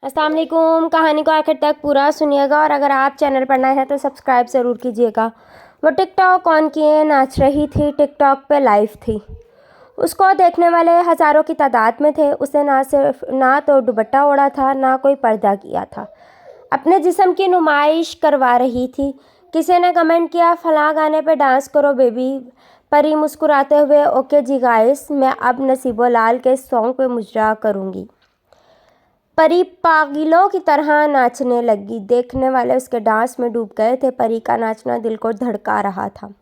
अस्सलाम वालेकुम। कहानी को आखिर तक पूरा सुनिएगा और अगर आप चैनल पर नए हैं तो सब्सक्राइब ज़रूर कीजिएगा। वो टिकटॉक ऑन किए नाच रही थी, टिकटॉक पे लाइव थी। उसको देखने वाले हज़ारों की तादाद में थे। उसे ना तो दुपट्टा ओढ़ा था, ना कोई पर्दा किया था। अपने जिस्म की नुमाइश करवा रही थी। किसी ने कमेंट किया, फलां गाने पे डांस करो बेबी। परी मुस्कुराते हुए, ओके जी गाइस, मैं अब नसीबो लाल के सॉन्ग पे मुजरा करूँगी। परी पागलों की तरह नाचने लगी। देखने वाले उसके डांस में डूब गए थे। परी का नाचना दिल को धड़का रहा था।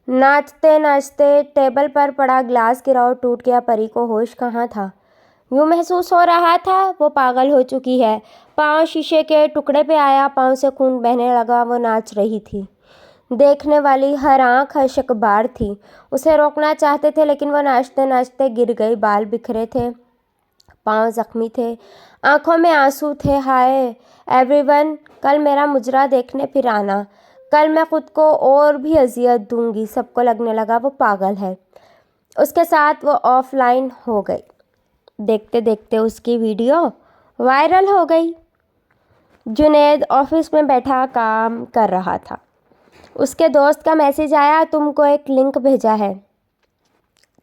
नाचते नाचते टेबल पर पड़ा ग्लास गिरा और टूट गया। परी को होश कहाँ था। यूँ महसूस हो रहा था वो पागल हो चुकी है। पाँव शीशे के टुकड़े पे आया, पाँव से खून बहने लगा। वो नाच रही थी। देखने वाली हर आँख हर्षकबार थी। उसे रोकना चाहते थे लेकिन वो नाचते नाचते गिर गई। बाल बिखरे थे, पाँव जख्मी थे, आंखों में आंसू थे। हाय एवरीवन, कल मेरा मुजरा देखने फिर आना। कल मैं खुद को और भी अजियत दूंगी। सबको लगने लगा वो पागल है। उसके साथ वो ऑफलाइन हो गई। देखते देखते उसकी वीडियो वायरल हो गई। जुनैद ऑफिस में बैठा काम कर रहा था। उसके दोस्त का मैसेज आया, तुमको एक लिंक भेजा है,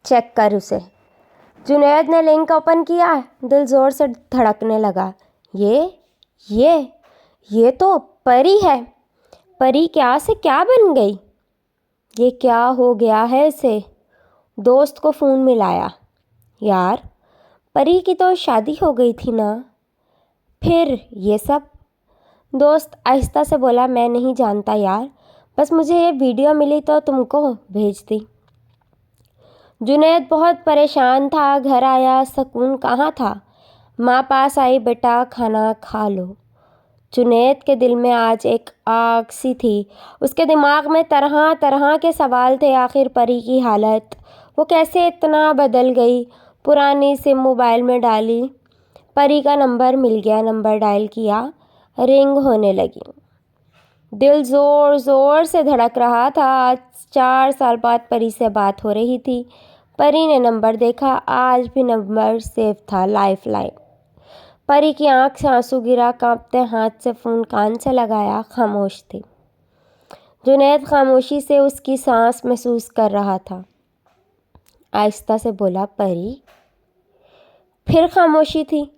चेक कर उसे। जुनैद ने लिंक ओपन किया। दिल ज़ोर से धड़कने लगा। ये तो परी है। परी क्या से क्या बन गई। ये क्या हो गया है इसे। दोस्त को फ़ोन मिलाया। यार, परी की तो शादी हो गई थी ना, फिर ये सब। दोस्त आहिस्ता से बोला, मैं नहीं जानता यार, बस मुझे ये वीडियो मिली तो तुमको भेज दी। जुनैद बहुत परेशान था। घर आया, सुकून कहाँ था। माँ पास आई, बेटा खाना खा लो। जुनैद के दिल में आज एक आग सी थी। उसके दिमाग में तरह तरह के सवाल थे। आखिर परी की हालत, वो कैसे इतना बदल गई। पुरानी सिम मोबाइल में डाली, परी का नंबर मिल गया। नंबर डायल किया, रिंग होने लगी। दिल ज़ोर ज़ोर से धड़क रहा था। आज 4 साल बाद परी से बात हो रही थी। परी ने नंबर देखा, आज भी नंबर सेव था, लाइफ लाइन। परी की आंख से आंसू गिरा। कांपते हाथ से फ़ोन कान से लगाया, खामोश थी। जुनैद खामोशी से उसकी सांस महसूस कर रहा था। आहिस्ता से बोला, परी। फिर खामोशी थी।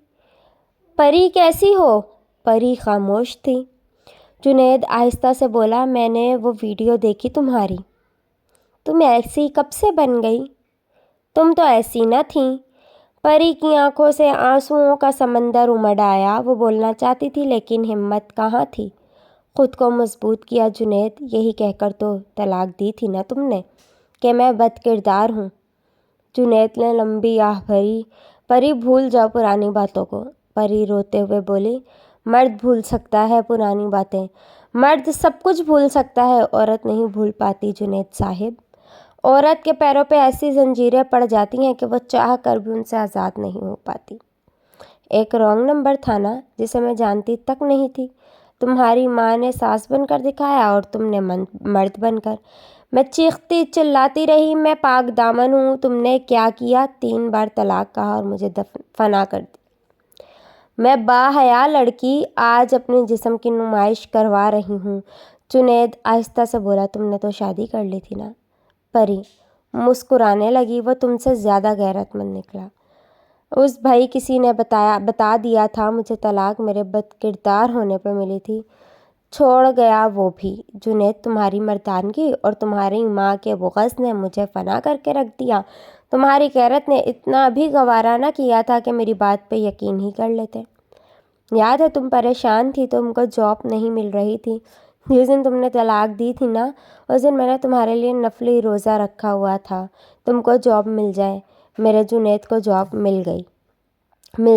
परी कैसी हो। परी खामोश थी। जुनैद आहिस्ता से बोला, मैंने वो वीडियो देखी तुम्हारी। तुम ऐसी कब से बन गई। तुम तो ऐसी न थी। परी की आंखों से आंसुओं का समंदर उमड़ आया। वो बोलना चाहती थी लेकिन हिम्मत कहाँ थी। खुद को मजबूत किया। जुनैद, यही कहकर तो तलाक दी थी ना तुमने कि मैं बदकिरदार हूँ। जुनैद ने लंबी आह भरी। परी, भूल जाओ पुरानी बातों को। परी रोते हुए बोली, मर्द भूल सकता है पुरानी बातें, मर्द सब कुछ भूल सकता है, औरत नहीं भूल पाती जुनैद साहिब। औरत के पैरों पे ऐसी जंजीरें पड़ जाती हैं कि वो चाह कर भी उनसे आज़ाद नहीं हो पाती। एक रॉन्ग नंबर था ना, जिसे मैं जानती तक नहीं थी। तुम्हारी माँ ने सास बनकर दिखाया और तुमने मर्द बनकर। मैं चीखती चिल्लाती रही, मैं पाक दामन हूँ। तुमने क्या किया, 3 बार तलाक कहा और मुझे फना कर दी। मैं बाहया लड़की आज अपने जिस्म की नुमाइश करवा रही हूँ। जुनैद आहिस्ता से बोला, तुमने तो शादी कर ली थी ना। परी मुस्कुराने लगी। वो तुमसे ज़्यादा गैरतमंद निकला। उस भाई किसी ने बता दिया था मुझे, तलाक मेरे बदकिरदार होने पर मिली थी। छोड़ गया वो भी। जुनैद, तुम्हारी मर्दानगी और तुम्हारी माँ के बुग़्ज़ ने मुझे फना करके रख दिया। तुम्हारी गैरत ने इतना भी गवारा ना किया था कि मेरी बात पे यकीन ही कर लेते। याद है तुम परेशान थी, तुमको जॉब नहीं मिल रही थी। जिस दिन तुमने तलाक दी थी ना, उस दिन मैंने तुम्हारे लिए नफली रोज़ा रखा हुआ था, तुमको जॉब मिल जाए। मेरे जुनैद को जॉब मिल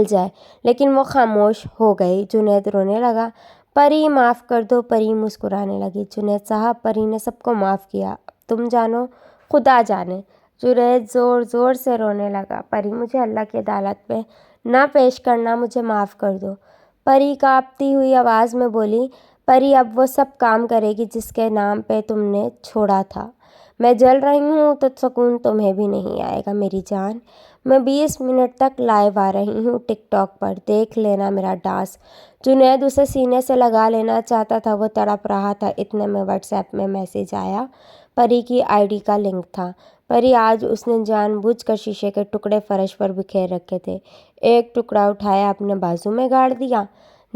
जाए, लेकिन वो खामोश हो गई। जुनैद रोने लगा। परी माफ़ कर दो। परी मुस्कुराने लगी। जुनैद साहब, परी ने सबको माफ़ किया, तुम जानो खुदा जाने। जुनैद ज़ोर ज़ोर से रोने लगा। परी, मुझे अल्लाह की अदालत में ना पेश करना, मुझे माफ़ कर दो। परी कांपती हुई आवाज़ में बोली, परी अब वो सब काम करेगी जिसके नाम पे तुमने छोड़ा था। میں جل رہی ہوں تو سکون تمہیں بھی نہیں آئے گا میری جان۔ میں 20 منٹ تک لائیو آ رہی ہوں ٹک ٹاک پر، دیکھ لینا میرا ڈانس۔ جنید اسے سینے سے لگا لینا چاہتا تھا، وہ تڑپ رہا تھا۔ اتنے میں واٹس ایپ میں میسیج آیا، پری کی آئی ڈی کا لنک تھا۔ پری آج اس نے جان بوجھ کر شیشے کے ٹکڑے فرش پر بکھیر رکھے تھے، ایک ٹکڑا اٹھایا اپنے بازو میں گاڑ دیا۔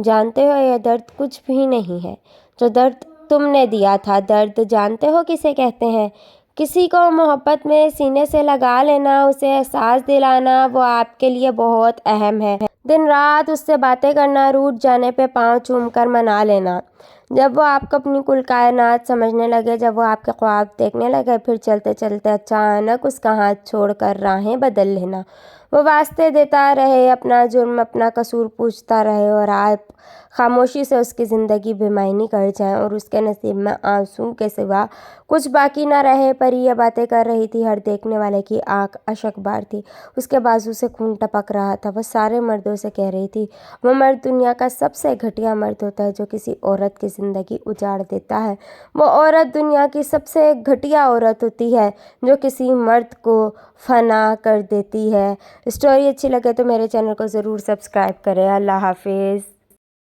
جانتے ہو یہ درد کچھ بھی نہیں ہے جو درد تم نے دیا تھا۔ درد جانتے ہو کسے کہتے ہیں؟ کسی کو محبت میں سینے سے لگا لینا، اسے احساس دلانا، وہ آپ کے لیے بہت اہم ہے۔ دن رات اس سے باتیں کرنا، روٹھ جانے پہ پاؤں چوم کر منا لینا۔ جب وہ آپ کو اپنی کل کائنات سمجھنے لگے، جب وہ آپ کے خواب دیکھنے لگے، پھر چلتے چلتے اچانک اس کا ہاتھ چھوڑ کر راہیں بدل لینا۔ وہ واسطے دیتا رہے، اپنا جرم اپنا قصور پوچھتا رہے اور آپ خاموشی سے اس کی زندگی بے معنی کر جائیں اور اس کے نصیب میں آنسو کے سوا کچھ باقی نہ رہے۔ پری یہ باتیں کر رہی تھی، ہر دیکھنے والے کی آنکھ اشک بار تھی، اس کے بازو سے خون ٹپک رہا تھا۔ وہ سارے مردوں سے کہہ رہی تھی، وہ مرد دنیا کا سب سے گھٹیا مرد ہوتا ہے جو کسی عورت کی زندگی اجاڑ دیتا ہے۔ وہ عورت دنیا کی سب سے گھٹیا عورت ہوتی ہے جو کسی مرد کو فنا کر دیتی ہے۔ اسٹوری اچھی لگے تو میرے چینل کو ضرور سبسکرائب کریں۔ اللہ حافظ۔